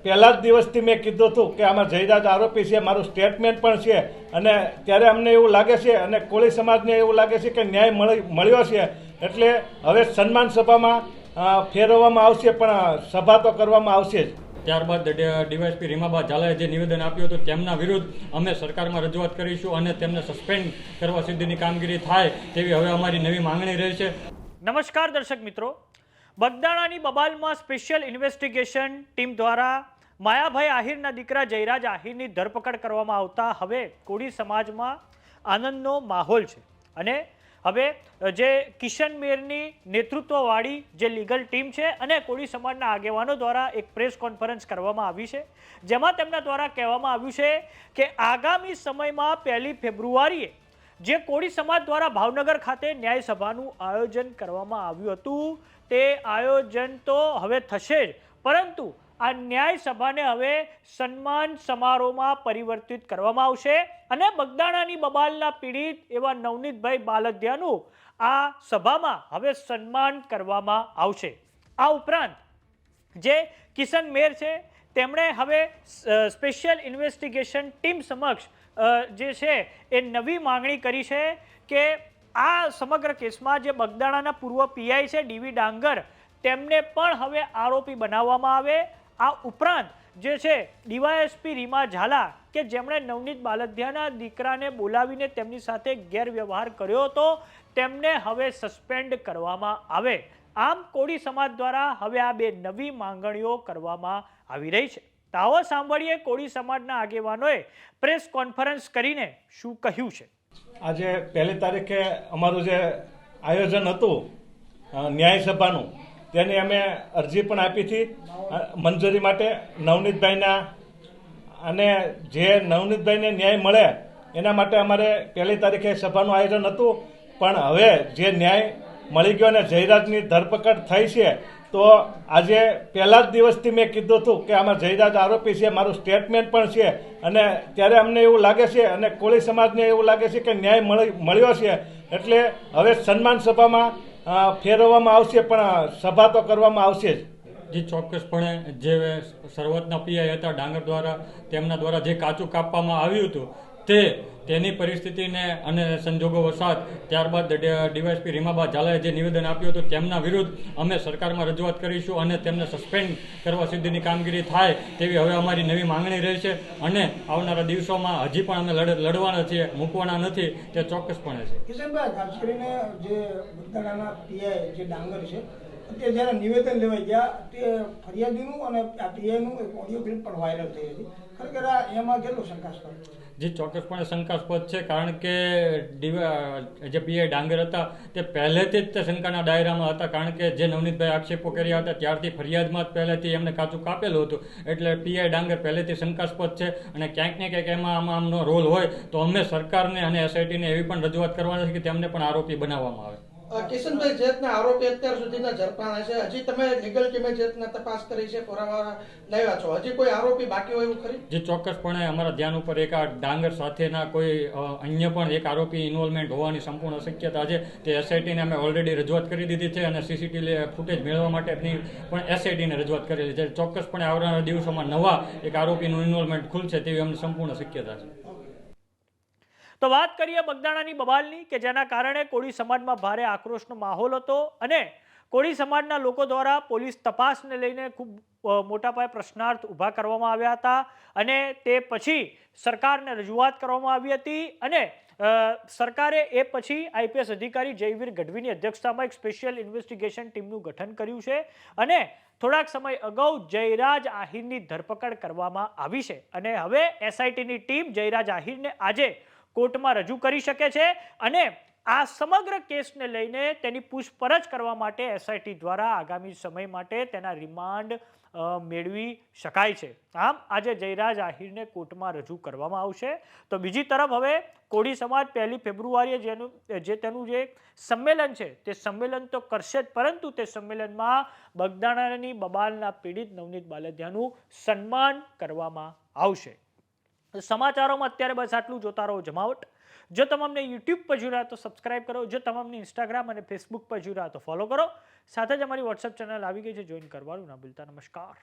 પહેલા જ દિવસથી મેં કીધું હતું કે આમાં જયરાજ આરોપી છે, મારું સ્ટેટમેન્ટ પણ છે, અને ત્યારે અમને એવું લાગે છે અને કોળી સમાજને એવું લાગે છે કે ન્યાય મળ્યો છે, એટલે હવે સન્માન સભામાં ફેરવવામાં આવશે, પણ સભા તો કરવામાં આવશે જ. ત્યારબાદ ડીવાયએસપી રીમાબા ઝાલાએ જે નિવેદન આપ્યું હતું તેમના વિરુદ્ધ અમે સરકારમાં રજૂઆત કરીશું અને તેમને સસ્પેન્ડ કરવા સુધીની કામગીરી થાય તેવી હવે અમારી નવી માંગણી રહી છે. નમસ્કાર દર્શક મિત્રો, બગદાણાની બબાલમાં સ્પેશિયલ ઇન્વેસ્ટિગેશન ટીમ દ્વારા માયાભાઈ આહિરના દીકરા જયરાજ આહિરની ધરપકડ કરવામાં આવતા હવે કોળી સમાજમાં આનંદનો માહોલ છે. અને હવે જે કિશન મેરની નેતૃત્વવાળી જે લીગલ ટીમ છે અને કોળી સમાજના આગેવાનો દ્વારા એક પ્રેસ કોન્ફરન્સ કરવામાં આવી છે, જેમાં તેમના દ્વારા કહેવામાં આવ્યું છે કે આગામી સમયમાં 1 ફેબ્રુઆરીએ જે કોળી સમાજ દ્વારા ભાવનગર ખાતે ન્યાય સભાનું આયોજન કરવામાં આવ્યું હતું તે આયોજન તો હવે થશે જ, પરંતુ આ ન્યાય સભાને હવે સન્માન સમારોહમાં પરિવર્તિત કરવામાં આવશે અને બગદાણાની બબાલના પીડિત એવા નવનીતભાઈ બાલદિયાનું આ સભામાં હવે સન્માન કરવામાં આવશે. આ ઉપરાંત જે કિશન મેર છે તેમણે હવે સ્પેશિયલ ઇન્વેસ્ટિગેશન ટીમ સમક્ષ જે છે એ નવી માંગણી કરી છે કે આ સમગ્ર કેસમાં જે બગદાણાના પૂર્વ પીઆઈ છે ડીવી ડાંગર તેમને પણ હવે આરોપી બનાવવામાં આવે. આ ઉપરાંત જે છે ડીવાયએસપી રીમા ઝાલા કે જેમણે નવનીત બાલદિયાના દીકરાને બોલાવીને તેમની સાથે ગેરવ્યવહાર કર્યો હતો તેમને હવે સસ્પેન્ડ કરવામાં આવે. આમ કોળી સમાજ દ્વારા હવે આ બે નવી માંગણીઓ કરવામાં આવી રહી છે. તો આવો સાંભળીએ કોળી સમાજના આગેવાનોએ પ્રેસ કોન્ફરન્સ કરીને શું કહ્યું છે. આજે 1 તારીખે અમારું જે આયોજન હતું ન્યાય સભાનું, તેની અમે અરજી પણ આપી હતી મંજૂરી માટે નવનીતભાઈના, અને જે નવનીતભાઈને ન્યાય મળે એના માટે અમારે 1 તારીખે સભાનું આયોજન હતું. પણ હવે જે ન્યાય મળી ગયો અને જયરાજની ધરપકડ થઈ છે, તો આજે પહેલા જ દિવસથી મેં કીધું હતું કે આમાં જયરાજ આરોપી છે, મારું સ્ટેટમેન્ટ પણ છે, અને ત્યારે અમને એવું લાગે છે અને કોળી સમાજને એવું લાગે છે કે ન્યાય મળ્યો છે, એટલે હવે સન્માન સભામાં ફેરવવામાં આવશે, પણ સભા તો કરવામાં આવશે જ. જે ચોક્કસપણે જે શરૂઆતના પીઆઈ હતા ડાંગર દ્વારા તેમના દ્વારા જે કાચું કાપવામાં આવ્યું હતું તેની પરિસ્થિતિને અને સંજોગો વસાત ત્યારબાદ ડીવાયએસપી રીમાબા ઝાલાએ જે નિવેદન આપ્યું હતું તેમના વિરુદ્ધ અમે સરકારમાં રજૂઆત કરીશું અને તેમને સસ્પેન્ડ કરવા સુધીની કામગીરી થાય તેવી હવે અમારી નવી માંગણી રહી છે. અને આવનારા દિવસોમાં હજી પણ અમે લડવાના છીએ, મૂકવાના નથી, તે ચોક્કસપણે છે. કિશનભાઈ, ખાસ કરીને જે બગદાણાના પીઆઈ જે ડાંગર છે તે જ્યારે નિવેદન લેવા ગયા તે ફરિયાદીનું અને આ પીઆઈનું એક ઓડિયો ક્લિપ પણ વાયરલ થઈ હતી. ખરેખર એમાં કેટલું શંકાસ્પદ? જે ચોક્કસપણે શંકાસ્પદ છે, કારણ કે જે પીઆઈ ડાંગર હતા તે પહેલેથી જ તે શંકાના દાયરામાં હતા, કારણ કે જે નવનીતભાઈ આક્ષેપો કર્યા હતા ત્યારથી ફરિયાદમાં જ પહેલેથી એમને કાચું કાપેલું હતું, એટલે પીઆઈ ડાંગર પહેલેથી શંકાસ્પદ છે. અને ક્યાંક ને ક્યાંક એમાં આમનો રોલ હોય તો અમે સરકારને અને એસઆઈટીને એવી પણ રજૂઆત કરવાની છે કે તેમને પણ આરોપી બનાવવામાં આવે. કિશનભાઈ, જે રીતના આરોપી અત્યાર સુધીના ઝડપાણા છે, હજી તમે લીગલ ટીમે જે રીતના તપાસ કરી છે, પુરાવા લાવ્યા છો, હજી કોઈ આરોપી બાકી હોય એવું ખરી? જે ચોક્કસપણે અમારા ધ્યાન ઉપર એક આ ડાંગર સાથેના કોઈ અન્ય પણ એક આરોપી ઇન્વોલ્વમેન્ટ હોવાની સંપૂર્ણ શક્યતા છે. તે એસઆઈટીને અમે ઓલરેડી રજૂઆત કરી દીધી છે અને સીસીટીવી ફૂટેજ મેળવવા માટેની પણ એસઆઈટીને રજૂઆત કરેલી છે. ચોક્કસપણે આવનારા દિવસોમાં નવા એક આરોપીનું ઇન્વોલ્વમેન્ટ ખુલશે તેવી અમને સંપૂર્ણ શક્યતા છે. તો વાત કરીએ બગદાણાની બબાલની કે જેના કારણે કોળી સમાજમાં ભારે આક્રોશનો માહોલ હતો અને કોળી સમાજના લોકો દ્વારા પોલીસ તપાસને લઈને ખૂબ મોટા પાયે પ્રશ્નાર્થ ઊભા કરવામાં આવ્યા હતા અને તે પછી સરકારને રજૂઆત કરવામાં આવી હતી અને સરકારે એ પછી આઈપીએસ અધિકારી જયવીર ગઢવીની અધ્યક્ષતામાં એક સ્પેશિયલ ઇન્વેસ્ટિગેશન ટીમનું ગઠન કર્યું છે અને થોડાક સમય અગાઉ જયરાજ આહિરની ધરપકડ કરવામાં આવી છે અને હવે એસઆઈટીની ટીમ જયરાજ આહિરને આજે કોર્ટમાં રજૂ કરી શકે છે અને આ સમગ્ર કેસને લઈને તેની પૂછપરછ કરવા માટે એસઆઈટી દ્વારા આગામી સમય માટે તેના રિમાન્ડ મેળવી શકાય છે. આમ આજે જયરાજ આહિરને કોર્ટમાં રજૂ કરવામાં આવશે. તો બીજી તરફ હવે કોળી સમાજ 1 ફેબ્રુઆરીએ તેનું જે સંમેલન છે તે સંમેલન તો કરશે જ, પરંતુ તે સંમેલનમાં બગદાણાની બબાલના પીડિત નવનીત બાલદિયાનું સન્માન કરવામાં આવશે. સમાચારોમાં અત્યારે બસ આટલું. જોતા રહો જમાવટ. જો તમામને યુટ્યુબ પર જોઈ રહ્યા તો સબસ્ક્રાઇબ કરો, જો તમામને ઇન્સ્ટાગ્રામ અને ફેસબુક પર જોઈ રહ્યા તો ફોલો કરો. સાથે જ અમારી વોટ્સએપ ચેનલ આવી ગઈ છે, જોઈન કરવાનું ના ભૂલતા. નમસ્કાર.